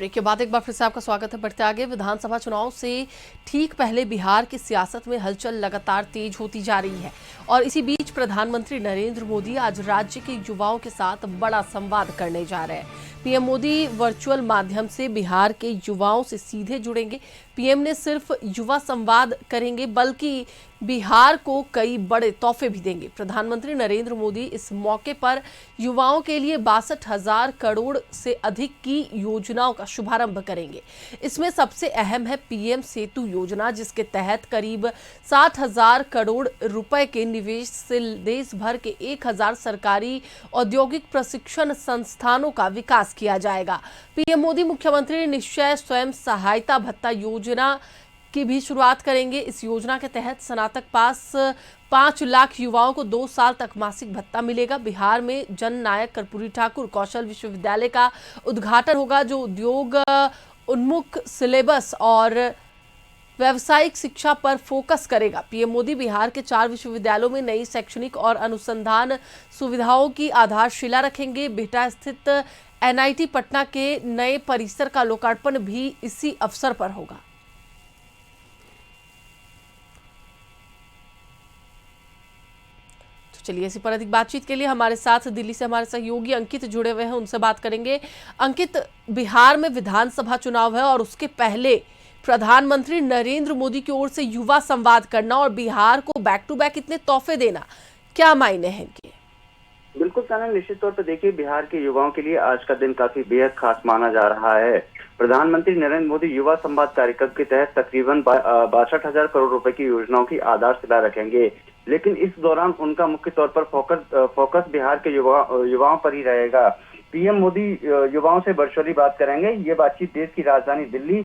Break के बाद एक बार फिर से आपका स्वागत है। बढ़ते आगे, विधानसभा चुनाव से ठीक पहले बिहार की सियासत में हलचल लगातार तेज होती जा रही है और इसी बीच प्रधानमंत्री नरेंद्र मोदी आज राज्य के युवाओं के साथ बड़ा संवाद करने जा रहे हैं। पीएम मोदी वर्चुअल माध्यम से बिहार के युवाओं से सीधे जुड़ेंगे। पीएम ने सिर्फ युवा संवाद करेंगे बल्कि बिहार को कई बड़े तोहफे भी देंगे। प्रधानमंत्री नरेंद्र मोदी इस मौके पर युवाओं के लिए 62,000 करोड़ से अधिक की योजनाओं का शुभारंभ करेंगे। इसमें सबसे अहम है पीएम सेतु योजना, जिसके तहत करीब 60,000 करोड़ रुपए के निवेश से देश भर के 1,000 सरकारी औद्योगिक प्रशिक्षण संस्थानों का विकास किया जाएगा। पीएम मोदी मुख्यमंत्री निश्चय स्वयं सहायता भत्ता योजना की भी शुरुआत करेंगे। इस योजना के तहत स्नातक पास 5 लाख युवाओं को 2 साल तक मासिक भत्ता मिलेगा। बिहार में जन नायक कर्पूरी ठाकुर कौशल विश्वविद्यालय का उद्घाटन होगा, जो उद्योग उन्मुख सिलेबस और व्यावसायिक शिक्षा पर फोकस करेगा। पीएम मोदी बिहार के 4 विश्वविद्यालयों में नई शैक्षणिक और अनुसंधान सुविधाओं की आधारशिला रखेंगे। बिहटा स्थित एनआईटी पटना के नए परिसर का लोकार्पण भी इसी अवसर पर होगा। चलिए, इसी पर अधिक बातचीत के लिए हमारे साथ दिल्ली से हमारे सहयोगी अंकित जुड़े हुए हैं, उनसे बात करेंगे। अंकित, बिहार में विधानसभा चुनाव है और उसके पहले प्रधानमंत्री नरेंद्र मोदी की ओर से युवा संवाद करना और बिहार को बैक टू बैक इतने तोहफे देना, क्या मायने हैं इनके? बिल्कुल साना, निश्चित तौर पर देखिए, बिहार के युवाओं के लिए आज का दिन काफी बेहद खास माना जा रहा है। प्रधानमंत्री नरेंद्र मोदी युवा संवाद कार्यक्रम के तहत तकरीबन 62,000 करोड़ रुपए की योजनाओं की आधारशिला रखेंगे, लेकिन इस दौरान उनका मुख्य तौर पर फोकस बिहार के युवाओं पर ही रहेगा। पीएम मोदी युवाओं से वर्चुअली बात करेंगे। ये बातचीत देश की राजधानी दिल्ली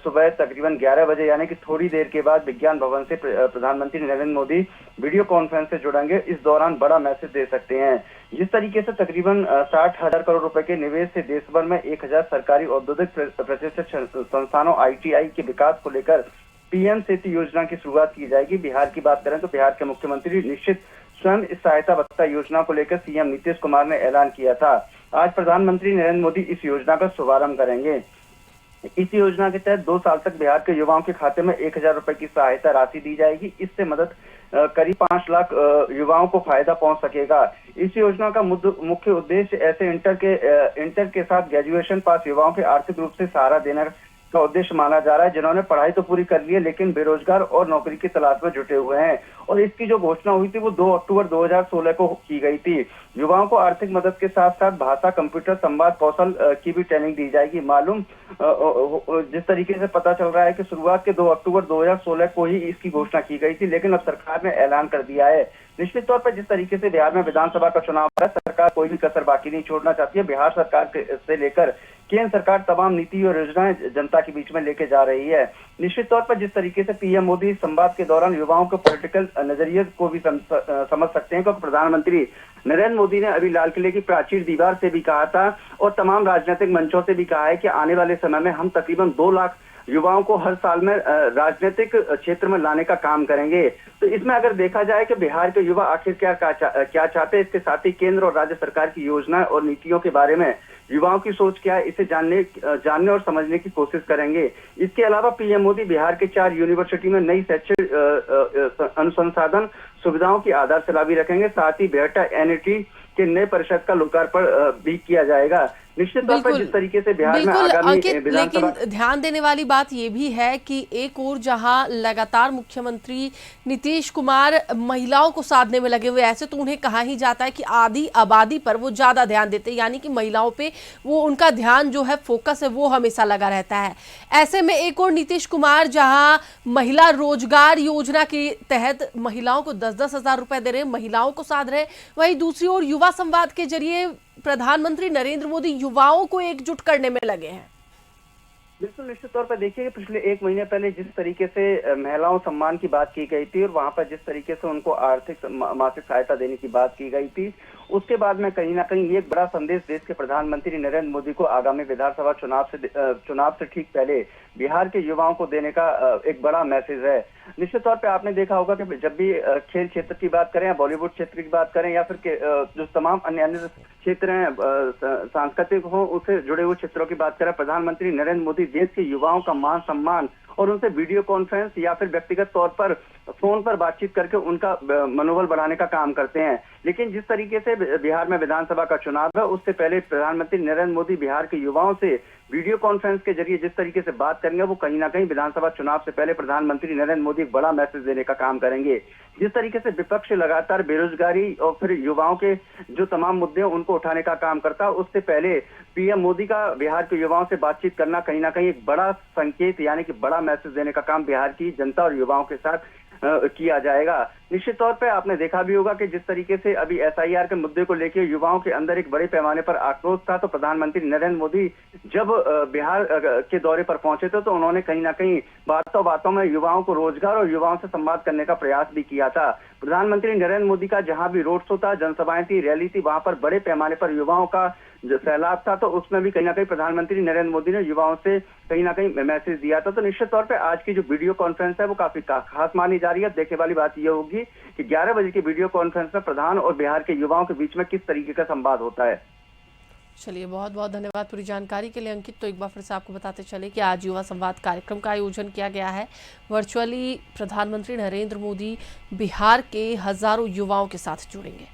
सुबह तकरीबन 11 बजे यानी कि थोड़ी देर के बाद विज्ञान भवन से प्रधानमंत्री नरेंद्र मोदी वीडियो कॉन्फ्रेंस से जुड़ेंगे। इस दौरान बड़ा मैसेज दे सकते हैं। जिस तरीके से तकरीबन 60,000 करोड़ रुपए के निवेश से देश भर में 1,000 सरकारी औद्योगिक प्रशिक्षण संस्थानों आईटीआई के विकास को लेकर पीएम सेतु योजना की शुरुआत की जाएगी। बिहार की बात करें तो बिहार के मुख्यमंत्री निश्चित स्वयं इस सहायता भत्ता योजना को लेकर सीएम नीतीश कुमार ने ऐलान किया था। आज प्रधानमंत्री नरेंद्र मोदी इस योजना का शुभारंभ करेंगे। इस योजना के तहत 2 साल तक बिहार के युवाओं के खाते में 1,000 रुपए की सहायता राशि दी जाएगी। इससे मदद करीब 5 लाख युवाओं को फायदा पहुंच सकेगा। इस योजना का मुख्य उद्देश्य ऐसे इंटर के साथ ग्रेजुएशन पास युवाओं के आर्थिक रूप से सहारा देने का उद्देश्य माना जा रहा है, जिन्होंने पढ़ाई तो पूरी कर ली है लेकिन बेरोजगार और नौकरी की तलाश में जुटे हुए हैं। और इसकी जो घोषणा हुई थी वो 2 अक्टूबर 2016 को की गई थी। युवाओं को आर्थिक मदद के साथ साथ भाषा, कंप्यूटर, संवाद कौशल की भी ट्रेनिंग दी जाएगी। मालूम जिस तरीके से पता चल रहा है कि शुरुआत के 2 अक्टूबर 2016 को ही इसकी घोषणा की गई थी, लेकिन अब सरकार ने ऐलान कर दिया है। निश्चित तौर पर जिस तरीके से बिहार में विधानसभा का चुनाव है, सरकार कोई भी कसर बाकी नहीं छोड़ना चाहती है। बिहार सरकार से लेकर केंद्र सरकार तमाम नीति और योजनाएं जनता के बीच में लेके जा रही है। निश्चित तौर पर जिस तरीके से पीएम मोदी संवाद के दौरान युवाओं के पॉलिटिकल नजरिए को भी समझ सकते हैं, क्योंकि प्रधानमंत्री नरेंद्र मोदी ने अभी लाल किले की प्राचीर दीवार से भी कहा था और तमाम राजनीतिक मंचों से भी कहा है कि आने वाले समय में हम तकरीबन 2 लाख युवाओं को हर साल में राजनीतिक क्षेत्र में लाने का काम करेंगे। तो इसमें अगर देखा जाए कि बिहार के युवा आखिर क्या चाहते हैं, इसके साथ ही केंद्र और राज्य सरकार की योजनाएं और नीतियों के बारे में युवाओं की सोच क्या है, इसे जानने और समझने की कोशिश करेंगे। इसके अलावा पीएम मोदी बिहार के 4 यूनिवर्सिटी में नई शैक्षिक अनुसंधान सुविधाओं की आधारशिला भी रखेंगे। साथ ही बिहटा एनआईटी के नए परिषद का लोकार्पण भी किया जाएगा। निश्चित तौर पर जिस तरीके से बिहार में आगामी लेकिन ध्यान देने वाली बात ये भी है कि एक और जहां लगातार मुख्यमंत्री नीतीश कुमार महिलाओं को साधने में लगे हुए, ऐसे तो उन्हें कहा ही जाता है कि आधी आबादी पर वो ज्यादा ध्यान देते हैं, यानी कि महिलाओं पे वो उनका ध्यान जो है, फोकस है, वो हमेशा लगा रहता है। ऐसे में एक और नीतीश कुमार जहां महिला रोजगार योजना के तहत महिलाओं को 10-10 हजार रुपए दे रहे, महिलाओं को साध रहे, वहीं दूसरी ओर युवा संवाद के जरिए प्रधानमंत्री नरेंद्र मोदी युवाओं को एकजुट करने में लगे हैं। बिल्कुल, निश्चित तौर पर देखिए, पिछले 1 महीने पहले जिस तरीके से महिलाओं सम्मान की बात की गई थी और वहां पर जिस तरीके से उनको आर्थिक मासिक सहायता देने की बात की गई थी उसके बाद में कहीं ना कहीं ये एक बड़ा संदेश देश के प्रधानमंत्री नरेंद्र मोदी को आगामी विधानसभा चुनाव से ठीक पहले बिहार के युवाओं को देने का एक बड़ा मैसेज है। निश्चित तौर पे आपने देखा होगा कि जब भी खेल क्षेत्र की बात करें या बॉलीवुड क्षेत्र की बात करें या फिर जो तमाम अन्य क्षेत्र हैं सांस्कृतिक हो उससे जुड़े हुए क्षेत्रों की बात करें, प्रधानमंत्री नरेंद्र मोदी देश के युवाओं का मान सम्मान और उनसे वीडियो कॉन्फ्रेंस या फिर व्यक्तिगत तौर पर फोन पर बातचीत करके उनका मनोबल बढ़ाने का काम करते हैं। लेकिन जिस तरीके से बिहार में विधानसभा का चुनाव है उससे पहले प्रधानमंत्री नरेंद्र मोदी बिहार के युवाओं से वीडियो कॉन्फ्रेंस के जरिए जिस तरीके से बात करेंगे वो कहीं ना कहीं विधानसभा चुनाव से पहले प्रधानमंत्री नरेंद्र मोदी एक बड़ा मैसेज देने का काम करेंगे। जिस तरीके से विपक्ष लगातार बेरोजगारी और फिर युवाओं के जो तमाम मुद्दे हैं उनको उठाने का काम करता है, उससे पहले पीएम मोदी का बिहार के युवाओं से बातचीत करना कहीं ना कहीं एक बड़ा संकेत यानी कि बड़ा मैसेज देने का काम बिहार की जनता और युवाओं के साथ किया जाएगा। निश्चित तौर पे आपने देखा भी होगा कि जिस तरीके से अभी एसआईआर के मुद्दे को लेकर युवाओं के अंदर एक बड़े पैमाने पर आक्रोश था, तो प्रधानमंत्री नरेंद्र मोदी जब बिहार के दौरे पर पहुंचे थे तो उन्होंने कहीं ना कहीं बातों बातों में युवाओं को रोजगार और युवाओं से संवाद करने का प्रयास भी किया था। प्रधानमंत्री नरेंद्र मोदी का जहां भी रोड शो था, जनसभाएं थी, रैली थी, वहां पर बड़े पैमाने पर युवाओं का जो सैलाब था, तो उसमें भी कहीं ना कहीं प्रधानमंत्री नरेंद्र मोदी ने युवाओं से कहीं ना कहीं मैसेज दिया था। तो निश्चित तौर पे आज की जो वीडियो कॉन्फ्रेंस है वो काफी खास मानी जा रही है। देखने वाली बात यह होगी कि 11 बजे की वीडियो कॉन्फ्रेंस में प्रधान और बिहार के युवाओं के बीच में किस तरीके का संवाद होता है। चलिए, बहुत बहुत धन्यवाद पूरी जानकारी के लिए अंकित। तो एक बार फिर से आपको बताते चले कि आज युवा संवाद कार्यक्रम का आयोजन किया गया है। वर्चुअली प्रधानमंत्री नरेंद्र मोदी बिहार के हजारों युवाओं के साथ जुड़ेंगे।